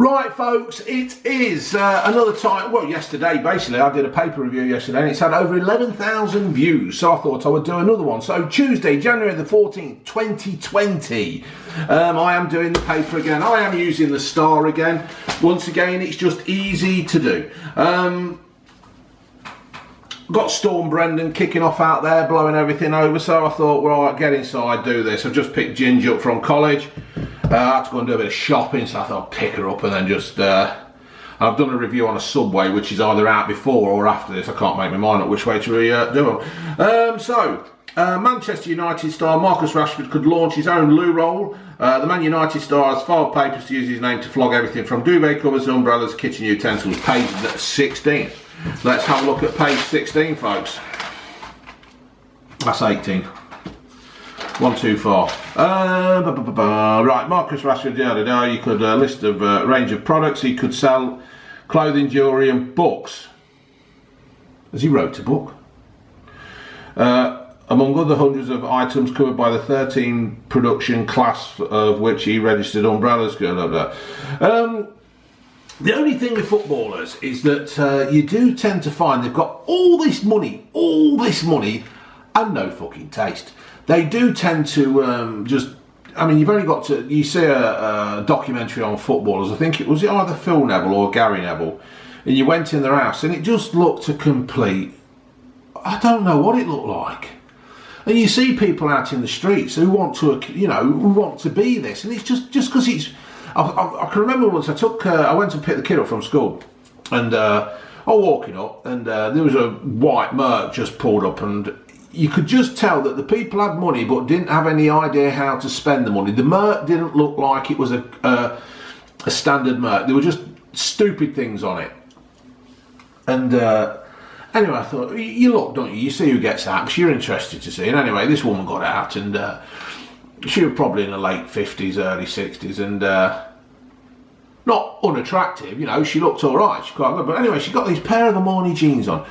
Right, folks, it is another time. Well, yesterday, basically, I did a paper review yesterday and it's had over 11,000 views. So I thought I would do another one. So Tuesday, January the 14th, 2020, I am doing the paper again. I am using the Star again. Once again, it's just easy to do. Got Storm Brendan kicking off out there, blowing everything over. So I thought, right, get inside, do this. I've just picked Ginger up from college. I had to go and do a bit of shopping, so I thought I'd pick her up and then just... I've done a review on a Subway, which is either out before or after this. I can't make my mind up which way to do them. Manchester United star Marcus Rashford could launch his own loo roll. The Man United star has filed papers to use his name to flog everything from duvet covers, umbrellas, kitchen utensils. Page 16. Let's have a look at page 16, folks. That's 18. 1, 2, 4. Right, Marcus Rashford, you could list of range of products. He could sell clothing, jewellery and books. Has he wrote a book? Among other hundreds of items covered by the 13 production class of which he registered umbrellas. The only thing with footballers is that you do tend to find they've got all this money and no fucking taste. They do tend to you've only got to, you see a documentary on footballers, I think it was either Phil Neville or Gary Neville, and you went in their house and it just looked a complete, I don't know what it looked like. And you see people out in the streets who want to, who want to be this, and it's just because it's, I can remember once I went to pick the kid up from school, and I was walking up, and there was a white Merc just pulled up, and you could just tell that the people had money but didn't have any idea how to spend the money. The Merc didn't look like it was a standard Merc. There were just stupid things on it. And anyway, I thought, you look, don't you? You see who gets out because you're interested to see. And anyway, this woman got out, and she was probably in her late 50s, early 60s, and not unattractive, she looked all right. She's quite good. But anyway, she got these pair of Armani jeans on,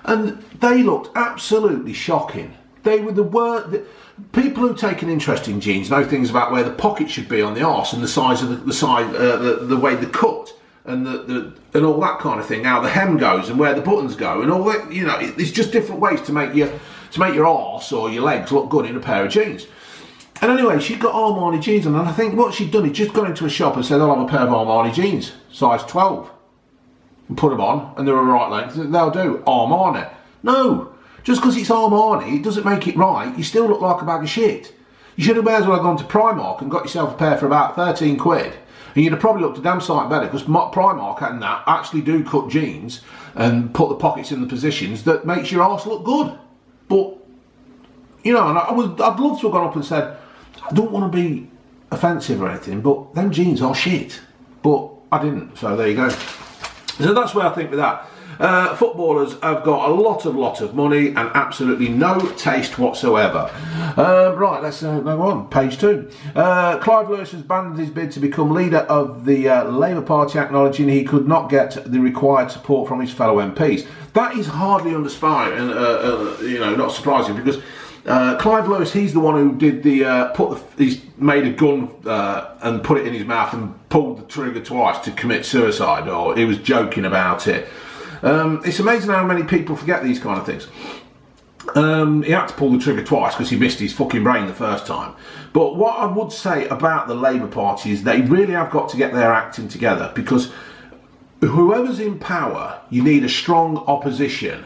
and they looked absolutely shocking. They were the people who take an interest in jeans know things about where the pocket should be on the arse and the size of the way they're cut and and all that kind of thing. How the hem goes and where the buttons go and all that. It's just different ways to make your arse or your legs look good in a pair of jeans. And anyway, she'd got Armani jeans on, and I think what she'd done is just gone into a shop and said, I'll have a pair of Armani jeans, size 12. And put them on, and they're a right length. They'll do. Armani. No, just because it's Armani, it doesn't make it right. You still look like a bag of shit. You should have may as well have gone to Primark and got yourself a pair for about 13 quid. And you'd have probably looked a damn sight better, because Primark and that actually do cut jeans and put the pockets in the positions that makes your arse look good. But, and I'd love to have gone up and said, I don't want to be offensive or anything, but them jeans are shit. But I didn't, so there you go. So that's where I think with that. Footballers have got a lot of money and absolutely no taste whatsoever. Right, let's go on. Page 2. Clive Lewis has abandoned his bid to become leader of the Labour Party, acknowledging he could not get the required support from his fellow MPs. That is hardly uninspiring, not surprising, because Clive Lewis, he's the one who did he's made a gun and put it in his mouth and pulled the trigger twice to commit suicide, or he was joking about it. It's amazing how many people forget these kind of things. He had to pull the trigger twice because he missed his fucking brain the first time. But what I would say about the Labour Party is they really have got to get their acting together, because whoever's in power, you need a strong opposition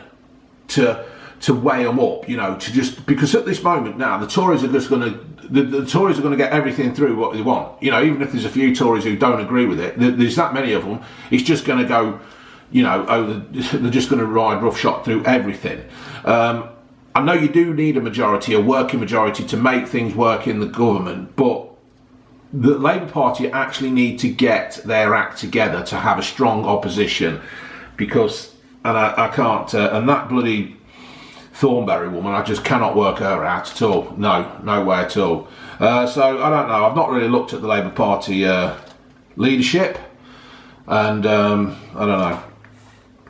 to weigh them up, because at this moment now, the Tories are just going to, the Tories are going to get everything through what they want. Even if there's a few Tories who don't agree with it, there's that many of them, it's just going to go, they're just going to ride roughshod through everything. I know you do need a majority, a working majority, to make things work in the government, but the Labour Party actually need to get their act together to have a strong opposition, because, and I can't, and that bloody Thornberry woman, I just cannot work her out at all. No way at all. So I don't know. I've not really looked at the Labour Party leadership, and I don't know.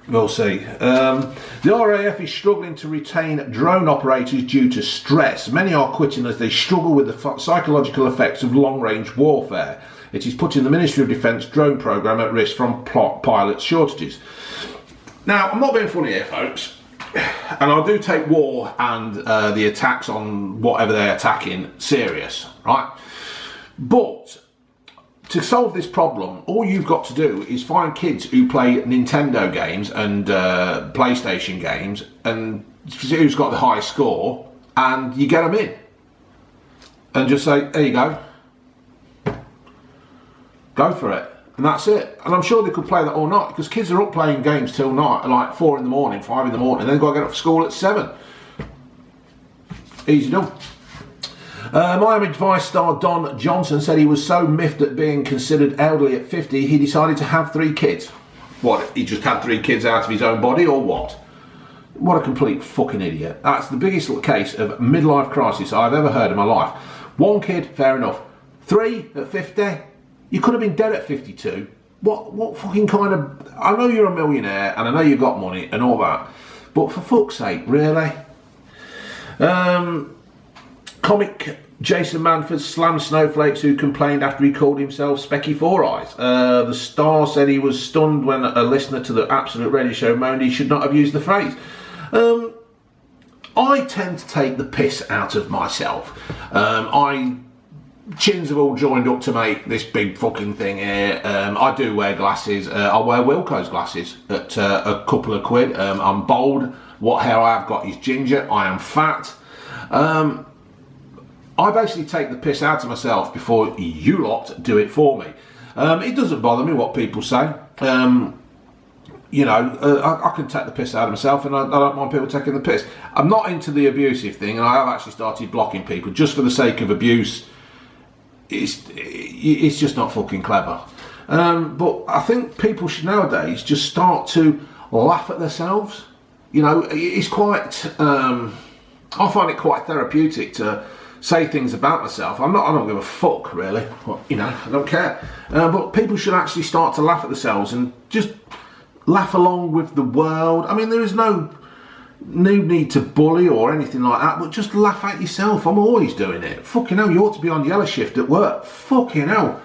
We'll see. The RAF is struggling to retain drone operators due to stress. Many are quitting as they struggle with the psychological effects of long-range warfare. It is putting the Ministry of Defence drone programme at risk from pilot shortages. Now, I'm not being funny here, folks, and I do take war and the attacks on whatever they're attacking serious, right? But to solve this problem, all you've got to do is find kids who play Nintendo games and PlayStation games and who's got the highest score, and you get them in. And just say, there you go. Go for it. And that's it. And I'm sure they could play that all night, because kids are up playing games till night, like 4 in the morning, 5 in the morning, and then got to get up for school at 7. Easy done. Miami Vice star Don Johnson said he was so miffed at being considered elderly at 50, he decided to have 3 kids. What, he just had 3 kids out of his own body, or what? What a complete fucking idiot. That's the biggest case of midlife crisis I've ever heard in my life. 1 kid, fair enough. 3 at 50? You could have been dead at 52. What fucking kind of... I know you're a millionaire, and I know you've got money and all that, but for fuck's sake, really? Comic Jason Manford slammed snowflakes who complained after he called himself Specky Four Eyes. The Star said he was stunned when a listener to the Absolute Radio Show moaned he should not have used the phrase. I tend to take the piss out of myself. Chins have all joined up to make this big fucking thing here. I do wear glasses. I wear Wilco's glasses at a couple of quid. I'm bold. What hair I have got is ginger. I am fat. I basically take the piss out of myself before you lot do it for me. It doesn't bother me what people say. I can take the piss out of myself, and I don't mind people taking the piss. I'm not into the abusive thing, and I have actually started blocking people just for the sake of abuse. It's just not fucking clever. But I think people should nowadays just start to laugh at themselves. It's quite... I find it quite therapeutic to say things about myself. I don't give a fuck, really. I don't care. But people should actually start to laugh at themselves and just laugh along with the world. I mean, there is no need to bully or anything like that, but just laugh at yourself. I'm always doing it. Fucking hell, you ought to be on yellow shift at work. Fucking hell.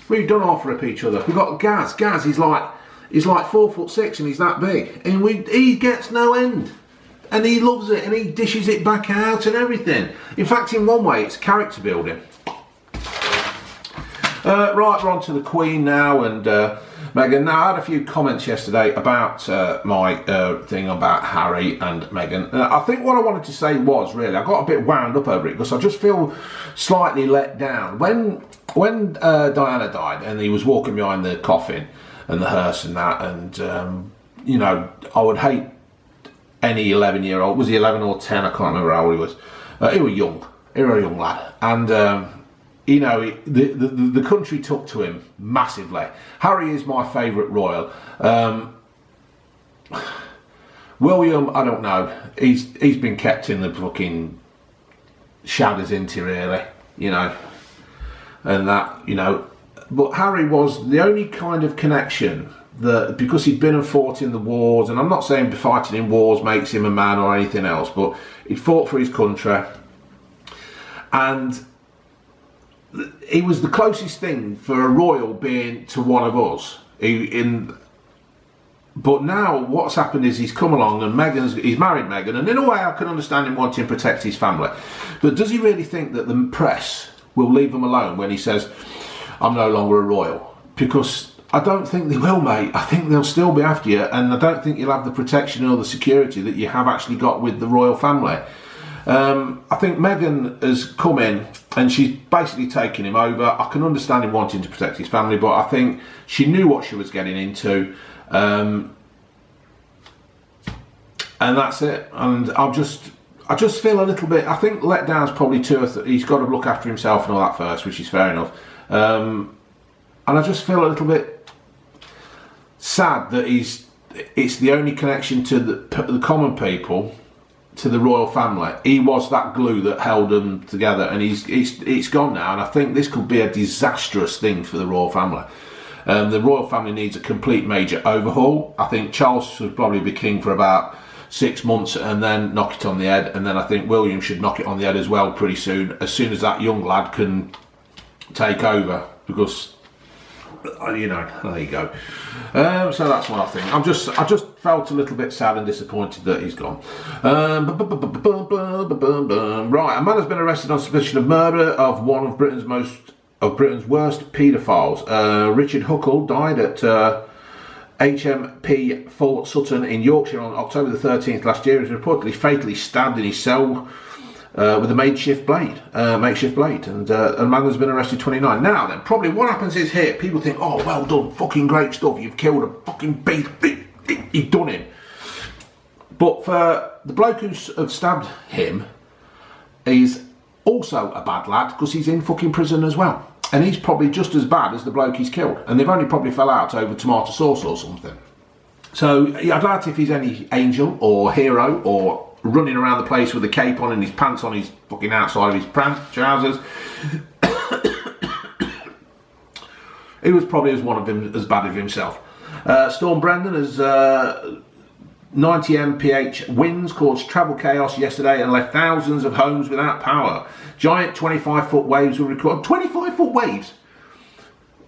We've done half rip each other. We've got Gaz. Gaz, he's like 4'6" and he's that big. And he gets no end. And he loves it, and he dishes it back out and everything. In fact, in one way, it's character building. Right, we're on to the Queen now, and Meghan. Now, I had a few comments yesterday about my thing about Harry and Meghan. I think what I wanted to say was, really, I got a bit wound up over it, because I just feel slightly let down. When Diana died, and he was walking behind the coffin, and the hearse and that, and, I would hate any 11-year-old, was he 11 or 10? I can't remember how old he was. He was young. He was a young lad. And, the country took to him massively. Harry is my favourite royal. William, I don't know. He's been kept in the fucking shadows, isn't he, really? And that, But Harry was the only kind of connection that, because he'd been and fought in the wars, and I'm not saying fighting in wars makes him a man or anything else, but he'd fought for his country, and he was the closest thing for a royal being to one of us. But now what's happened is he's come along, and he's married Meghan, and in a way I can understand him wanting to protect his family. But does he really think that the press will leave him alone when he says, I'm no longer a royal? Because I don't think they will, mate. I think they'll still be after you, and I don't think you'll have the protection or the security that you have actually got with the royal family. I think Meghan has come in and she's basically taken him over. I can understand him wanting to protect his family, but I think she knew what she was getting into, and that's it. And I just feel a little bit, I think letdown's probably he's got to look after himself and all that first, which is fair enough. And I just feel a little bit sad that it's the only connection to the common people, to the royal family. He was that glue that held them together, and it's gone now, and I think this could be a disastrous thing for the royal family. The royal family needs a complete major overhaul. I think Charles should probably be king for about 6 months and then knock it on the head, and then I think William should knock it on the head as well pretty soon as that young lad can take over, because you know, there you go. So that's what I think. I just felt a little bit sad and disappointed that he's gone. Right, a man has been arrested on suspicion of murder of one of Britain's worst paedophiles. Richard Huckle died at HMP Full Sutton in Yorkshire on October the 13th last year. He was reportedly fatally stabbed in his cell with a makeshift blade, and a man has been arrested, 29. Now then, probably what happens is here, people think, oh, well done, fucking great stuff, you've killed a fucking beast, you've done him. But for the bloke who's stabbed him, is also a bad lad, because he's in fucking prison as well. And he's probably just as bad as the bloke he's killed. And they've only probably fell out over tomato sauce or something. So, yeah, I doubt if he's any angel or hero or running around the place with a cape on and his pants on his fucking outside of his trousers. He was probably as bad as himself. Storm Brendan has 90 mph winds caused travel chaos yesterday and left thousands of homes without power. Giant 25-foot waves were recorded. 25-foot waves?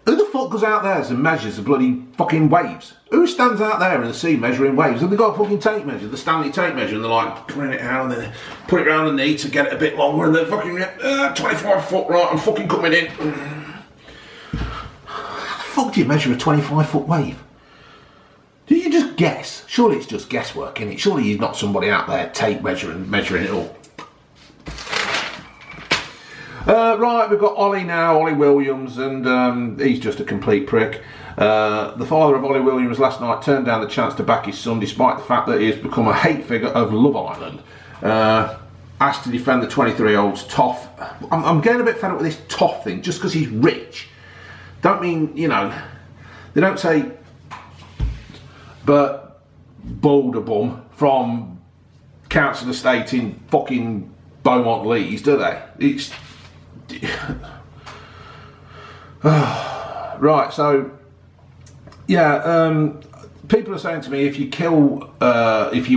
Who the fuck goes out there and measures the bloody fucking waves? Who stands out there in the sea measuring waves? Have they got a fucking tape measure, the Stanley tape measure, and they're like putting it out and then put it around the knee to get it a bit longer and they're fucking 25 foot, right, I'm fucking coming in. How the fuck do you measure a 25-foot wave? Do you just guess? Surely it's just guesswork, isn't it? Surely you're not somebody out there tape measuring it all. Right, we've got Ollie now, Ollie Williams, and he's just a complete prick. The father of Ollie Williams last night turned down the chance to back his son despite the fact that he has become a hate figure of Love Island. Asked to defend the 23-year-old's toff. I'm getting a bit fed up with this toff thing, just because he's rich. Don't mean, you know, they don't say, but Boulder Bum from Council Estate in fucking Beaumont Lees, do they? It's... Right, so yeah, people are saying to me, if you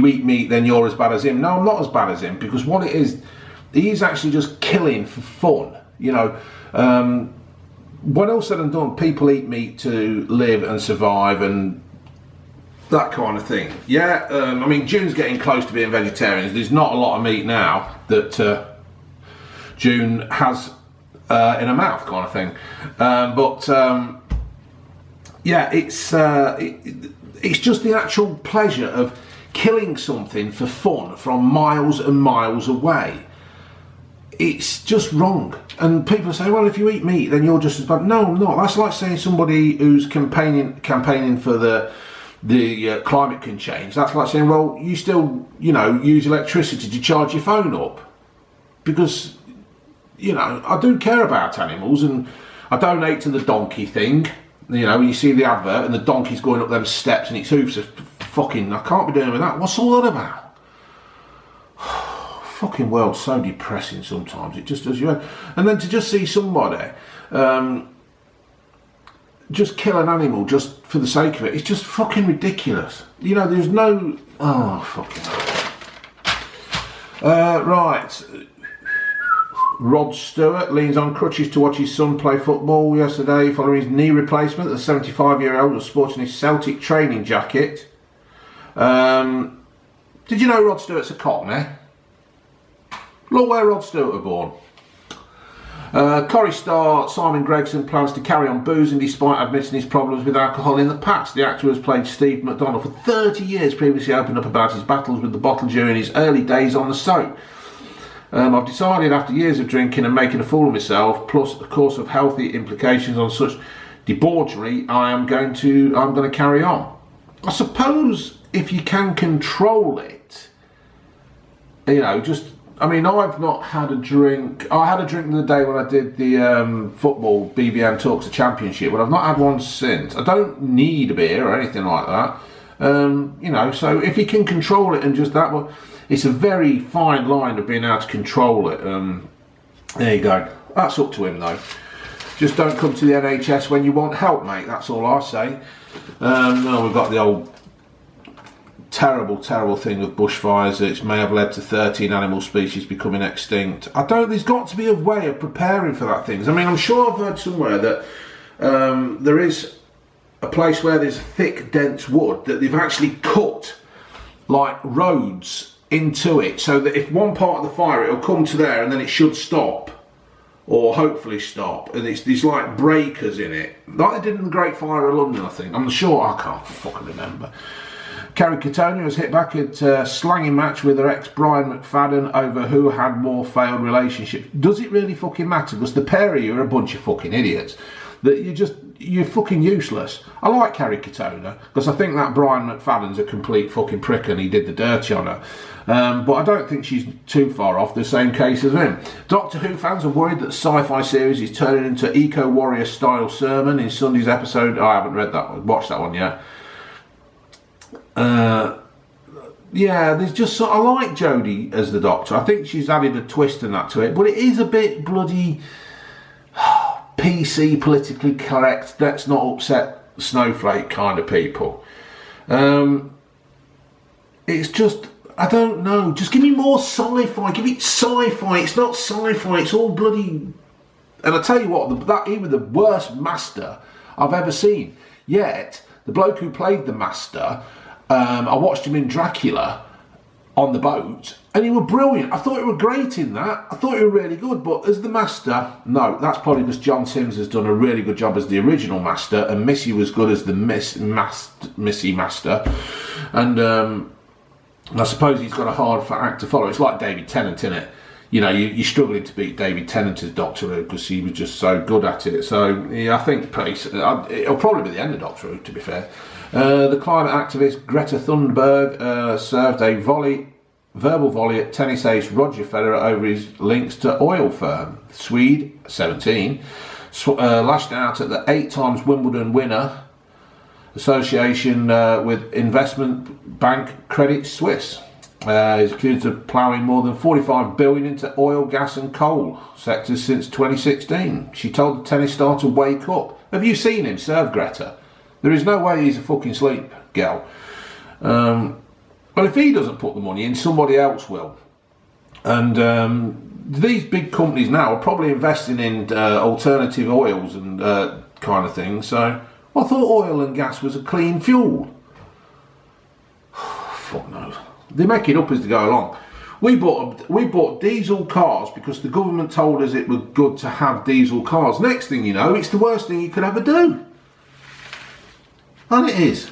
eat meat, then you're as bad as him. No, I'm not as bad as him, because what it is, he's actually just killing for fun. You know, when all said and done, people eat meat to live and survive and that kind of thing. Yeah, I mean, June's getting close to being vegetarian. There's not a lot of meat now that June has in her mouth, kind of thing. Yeah, it's just the actual pleasure of killing something for fun from miles and miles away. It's just wrong. And people say, well, if you eat meat, then you're just as bad. No, I'm not. That's like saying somebody who's campaigning for the climate can change. That's like saying, well, you still, you know, use electricity to charge your phone up. Because, you know, I do care about animals, and I donate to the donkey thing. You know, you see the advert and the donkey's going up them steps and its hoofs are fucking, I can't be doing with that. What's all that about? Fucking world's so depressing sometimes. It just does you. And then to just see somebody just kill an animal just for the sake of it, it's just fucking ridiculous. You know, there's no... Oh, fucking hell. Right. Rod Stewart leans on crutches to watch his son play football yesterday following his knee replacement. The 75-year-old was sporting his Celtic training jacket. Did you know Rod Stewart's a Cockney? Look where Rod Stewart was born. Corrie star Simon Gregson plans to carry on boozing despite admitting his problems with alcohol in the past. The actor has played Steve McDonald for 30 years, previously opened up about his battles with the bottle during his early days on the soap. I've decided after years of drinking and making a fool of myself, plus a course of healthy implications on such debauchery, I'm going to carry on. I suppose if you can control it, you know, just, I mean, I've not had a drink. I had a drink the day when I did the football BBN Talks the Championship, but I've not had one since. I don't need a beer or anything like that. You know, so if you can control it and just that, well, it's a very fine line of being able to control it. There you go. That's up to him though. Just don't come to the NHS when you want help, mate. That's all I say. No, we've got the old terrible thing with bushfires. It may have led to 13 animal species becoming extinct. There's got to be a way of preparing for that thing. I mean, I'm sure I've heard somewhere that there is a place where there's thick, dense wood that they've actually cut like roads into it, so that if one part of the fire, it'll come to there and then it should stop, or hopefully stop, and it's these like breakers in it, like they did in the Great Fire of London, I think. I'm sure, I can't fucking remember. Kerry Katona was hit back at a slanging match with her ex Brian McFadden over who had more failed relationships. Does it really fucking matter? Because the pair of you are a bunch of fucking idiots. That you're fucking useless. I like Kerry Katona because I think that Brian McFadden's a complete fucking prick and he did the dirty on her. But I don't think she's too far off the same case as him. Doctor Who fans are worried that the sci-fi series is turning into eco-warrior style sermon in Sunday's episode. I haven't read that one, watched that one yet. Yeah, there's just I like Jodie as the Doctor. I think she's added a twist and that to it, but it is a bit bloody PC, politically correct, let's not upset snowflake kind of people. It's just, I don't know, just give me more sci-fi, give it sci-fi. It's not sci-fi, it's all bloody, and I tell you what, that even the worst Master I've ever seen. Yet the bloke who played the Master, I watched him in Dracula on the boat, and he were brilliant. I thought he were great in that. I thought he were really good, but as the Master, no, that's probably because John Sims has done a really good job as the original Master, and Missy was good as the Missy Master, and I suppose he's got a hard act to follow. It's like David Tennant, innit? You know, you're struggling to beat David Tennant as Doctor Who because he was just so good at it. So, yeah, I think it'll probably be the end of Doctor Who, to be fair. The climate activist Greta Thunberg served a verbal volley at tennis ace Roger Federer over his links to oil firm. Swede, 17, lashed out at the 8 times Wimbledon winner association with investment bank Credit Suisse. He's accused of ploughing more than 45 billion into oil, gas and coal sectors since 2016. She told the tennis star to wake up. Have you seen him serve Greta? There is no way he's a fucking sleep girl. Well, if he doesn't put the money in, somebody else will. And these big companies now are probably investing in alternative oils and kind of thing. So I thought oil and gas was a clean fuel. Fuck knows. They make it up as they go along. We bought diesel cars because the government told us it was good to have diesel cars. Next thing you know, it's the worst thing you could ever do. And it is.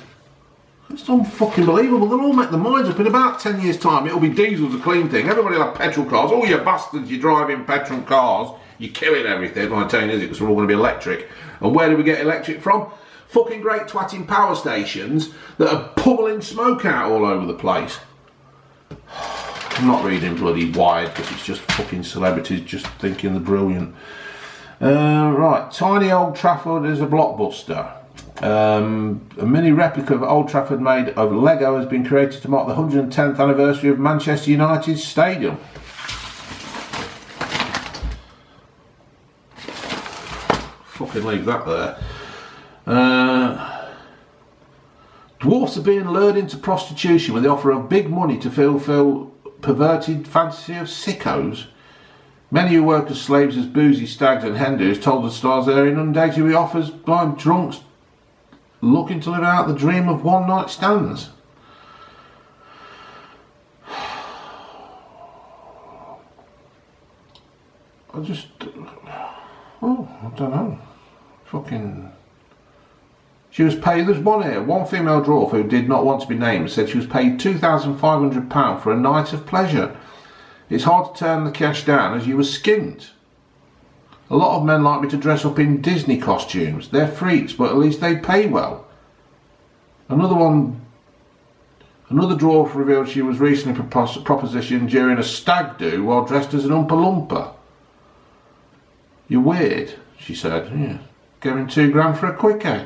It's unfucking believable. They'll all make their minds up. In about 10 years' time, it'll be diesel's a clean thing. Everybody will have petrol cars. All you bastards, you driving petrol cars, you're killing everything. Well, I'm telling you, is it? Because we're all going to be electric. And where do we get electric from? Fucking great twatting power stations that are pummeling smoke out all over the place. I'm not reading bloody Wired because it's just fucking celebrities just thinking they're brilliant. Right, tiny Old Trafford is a blockbuster. A mini replica of Old Trafford made of Lego has been created to mark the 110th anniversary of Manchester United's stadium. Fucking leave that there. Dwarfs are being lured into prostitution with the offer of big money to fulfill perverted fantasy of sickos. Many who work as slaves as boozy stags and hen do's told the stars they are inundated with offers by drunks looking to live out the dream of one night stands. I don't know. Fucking. She was paid, there's one here, one female dwarf who did not want to be named said she was paid £2,500 for a night of pleasure. It's hard to turn the cash down as you were skint. A lot of men like me to dress up in Disney costumes. They're freaks, but at least they pay well. Another dwarf revealed she was recently propositioned during a stag do while dressed as an Oompa Loompa. You're weird, she said. Yeah. Gave him £2 for a quickie.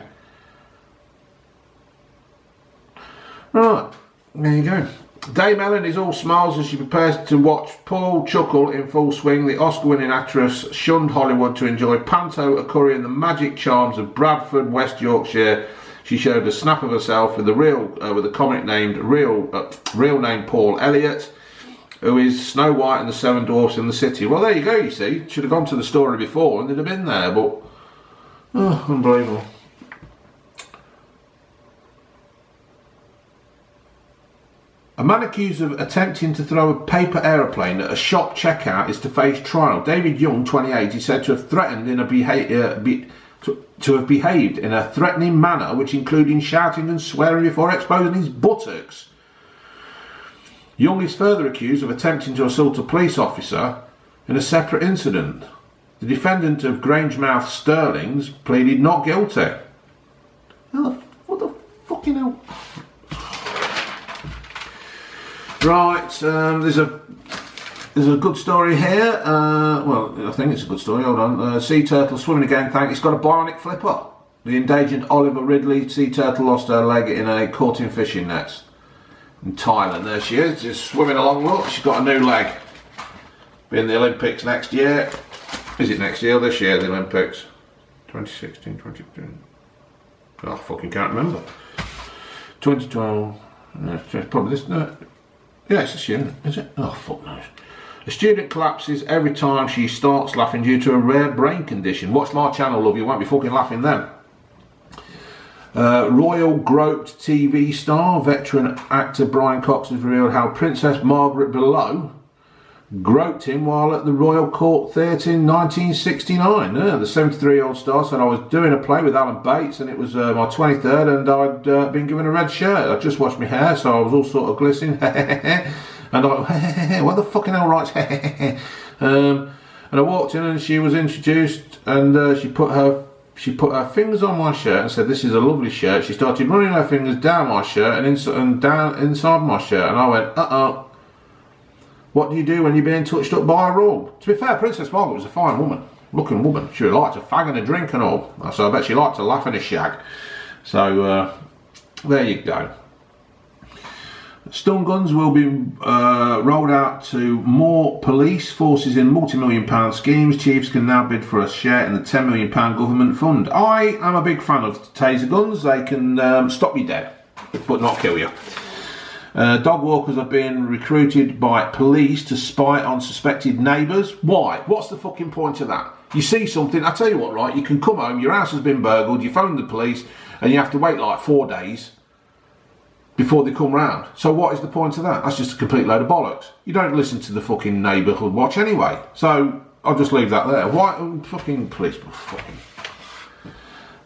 Right, there you go. Dame Ellen is all smiles as she prepares to watch Paul chuckle in full swing. The Oscar-winning actress shunned Hollywood to enjoy Panto, a curry and the magic charms of Bradford, West Yorkshire. She showed a snap of herself with the comic named real name Paul Elliott, who is Snow White and the Seven Dwarfs in the City. Well, there you go. You see, should have gone to the story before and they'd have been there, but Oh, unbelievable. A man accused of attempting to throw a paper aeroplane at a shop checkout is to face trial. David Young, 28, is said to have threatened in a to have behaved in a threatening manner, which included shouting and swearing before exposing his buttocks. Young is further accused of attempting to assault a police officer in a separate incident. The defendant of Grangemouth Sterling's pleaded not guilty. What the fucking hell? Right, there's a good story here. Well, I think it's a good story. Hold on. Sea turtle swimming again. It's got a bionic flipper. The endangered Oliver Ridley sea turtle lost her leg in a caught in fishing nets in Thailand. There she is, just swimming along. Look, she's got a new leg. Be in the Olympics next year. Is it next year or this year, the Olympics? 2016, 2015. Oh, I fucking can't remember. 2012. Probably this. No. Yeah, it's this year, is it? Oh, fuck knows. A student collapses every time she starts laughing due to a rare brain condition. Watch my channel, love, you won't be fucking laughing then. Royal groped TV star, veteran actor Brian Cox has revealed how Princess Margaret Below groped him while at the Royal Court Theatre in 1969. The 73-year-old star said, I was doing a play with Alan Bates and it was my 23rd and I'd been given a red shirt. I just washed my hair, so I was all sort of glistening. And I what the fucking hell writes and I walked in and she was introduced and she put her fingers on my shirt and said, this is a lovely shirt. She started running her fingers down my shirt and down inside my shirt, and I went, what do you do when you're being touched up by a rug? To be fair, Princess Margaret was a fine woman, looking woman. She liked a fag and a drink and all, so I bet she liked to laugh and a shag. So there you go. Stun guns will be rolled out to more police forces in multi-million-pound schemes. Chiefs can now bid for a share in the £10 million government fund. I am a big fan of taser guns. They can stop you dead, but not kill you. Dog walkers are being recruited by police to spy on suspected neighbours. Why? What's the fucking point of that? You see something, I tell you what, right, you can come home, your house has been burgled, you phone the police, and you have to wait like 4 days before they come round. So what is the point of that? That's just a complete load of bollocks. You don't listen to the fucking neighbourhood watch anyway. So I'll just leave that there. Why fucking police? Fucking.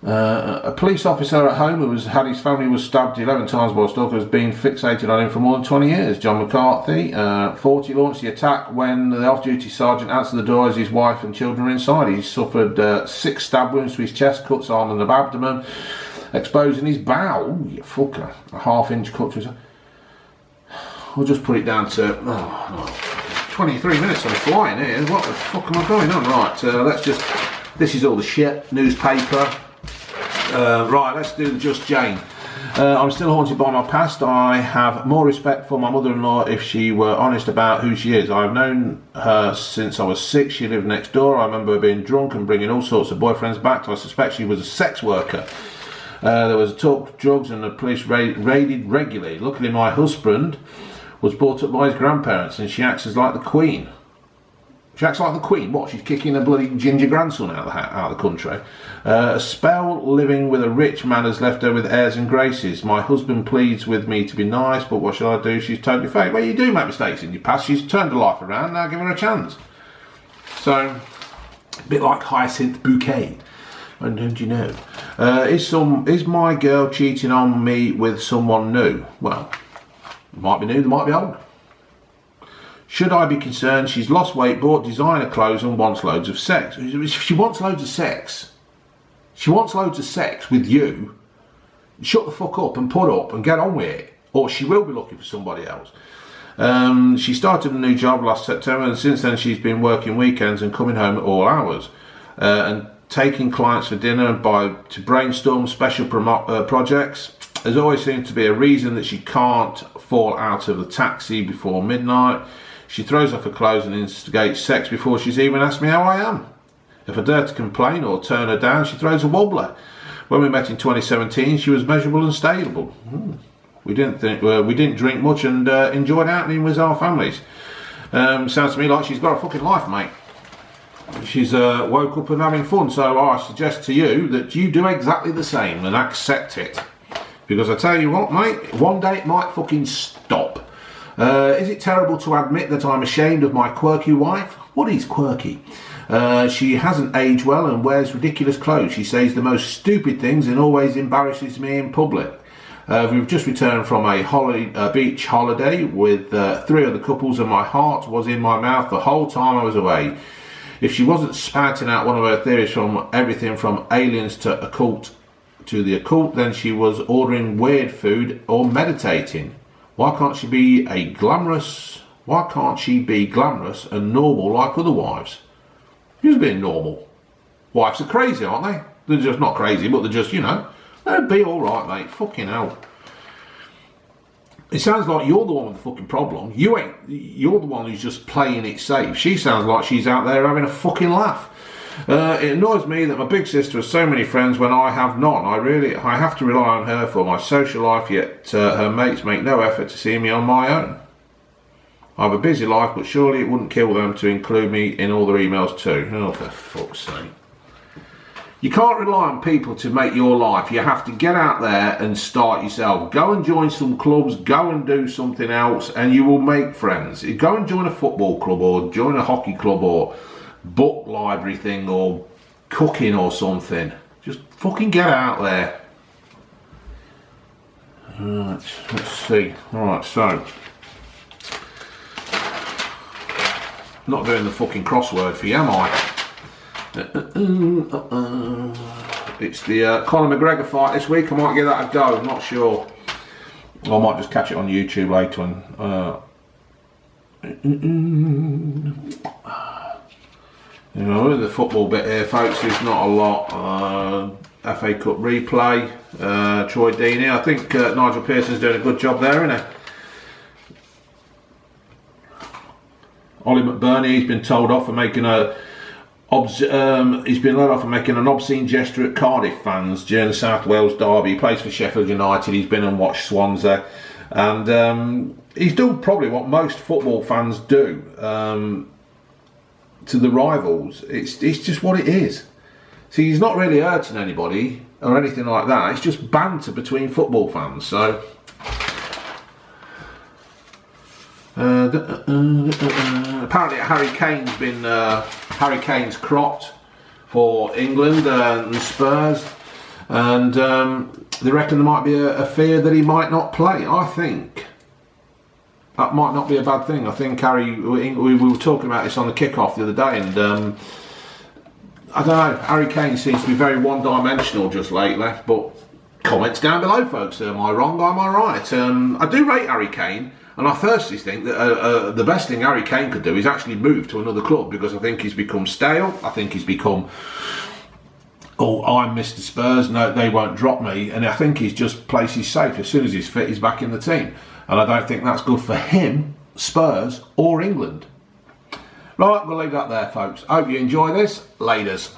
A police officer at home who had his family was stabbed 11 times by a stalker has been fixated on him for more than 20 years. John McCarthy, 40, launched the attack when the off-duty sergeant answered the door as his wife and children were inside. He suffered 6 stab wounds to his chest, cuts on and abdomen, exposing his bowel. Ooh, you fucker. A half-inch cut to his... We'll just put it down to 23 minutes on the flying here. What the fuck am I going on? Right, let's just... This is all the shit. Newspaper. Right, let's do the Just Jane. I'm still haunted by my past. I have more respect for my mother-in-law if she were honest about who she is. I've known her since I was 6. She lived next door. I remember her being drunk and bringing all sorts of boyfriends back. I suspect she was a sex worker. There was a talk of drugs and the police raided regularly. Luckily my husband was brought up by his grandparents and she acts as like the Queen. She acts like the Queen. What? She's kicking a bloody ginger grandson out of the country. A spell living with a rich man has left her with airs and graces. My husband pleads with me to be nice, but what shall I do? She's totally fake. Well, you do make mistakes in your past. She's turned her life around. Now give her a chance. So, a bit like Hyacinth Bouquet. And don't you know? Is my girl cheating on me with someone new? Well, they might be new, they might be old. Should I be concerned? She's lost weight, bought designer clothes and wants loads of sex. She wants loads of sex. She wants loads of sex with you. Shut the fuck up and put up and get on with it. Or she will be looking for somebody else. She started a new job last September and since then she's been working weekends and coming home at all hours. And taking clients for dinner to brainstorm special projects. There's always seems to be a reason that she can't fall out of the taxi before midnight. She throws off her clothes and instigates sex before she's even asked me how I am. If I dare to complain or turn her down, she throws a wobbler. When we met in 2017, she was measurable and stable. We didn't drink much and enjoyed outing with our families. Sounds to me like she's got a fucking life, mate. She's woke up and having fun, so I suggest to you that you do exactly the same and accept it. Because I tell you what, mate, one day it might fucking stop. Is it terrible to admit that I'm ashamed of my quirky wife? What is quirky? She hasn't aged well and wears ridiculous clothes. She says the most stupid things and always embarrasses me in public. We've just returned from a beach holiday with 3 other couples, and my heart was in my mouth the whole time I was away. If she wasn't spouting out one of her theories from everything from aliens to the occult, then she was ordering weird food or meditating. Why can't she be glamorous and normal like other wives? Who's being normal? Wives are crazy, aren't they? They're just not crazy, but they're just, you know, they'll be alright, mate. Fucking hell. It sounds like you're the one with the fucking problem. You're the one who's just playing it safe. She sounds like she's out there having a fucking laugh. It annoys me that my big sister has so many friends when I have none. I have to rely on her for my social life, yet her mates make no effort to see me on my own. I have a busy life, but surely it wouldn't kill them to include me in all their emails too. Oh, for fuck's sake. You can't rely on people to make your life. You have to get out there and start yourself. Go and join some clubs, go and do something else, and you will make friends. Go and join a football club or join a hockey club or book library thing or cooking or something. Just fucking get out there. Right, let's see. Alright, so not doing the fucking crossword for you, am I? It's the Conor McGregor fight this week. I might give that a go, I'm not sure. I might just catch it on YouTube later on. You know, the football bit here, folks, is not a lot. FA Cup replay, Troy Deeney. I think Nigel Pearson's doing a good job there, isn't he? Ollie McBurney, he's been told off for making he's been let off for making an obscene gesture at Cardiff fans during the South Wales derby. He plays for Sheffield United. He's been and watched Swansea, and he's done probably what most football fans do to the rivals. It's just what it is. See, he's not really hurting anybody or anything like that. It's just banter between football fans. So. Apparently Harry Kane's cropped for England and Spurs, and they reckon there might be a fear that he might not play. I think that might not be a bad thing. I think we were talking about this on the kickoff the other day, and I don't know, Harry Kane seems to be very one-dimensional just lately, but comments down below, folks. Am I wrong? Am I right? I do rate Harry Kane. And I firstly think that the best thing Harry Kane could do is actually move to another club, because I think he's become stale. I think he's become, oh, I'm Mr. Spurs, no, they won't drop me. And I think he's just places safe. As soon as he's fit, he's back in the team. And I don't think that's good for him, Spurs, or England. Right, we'll leave that there, folks. Hope you enjoy this. Laters.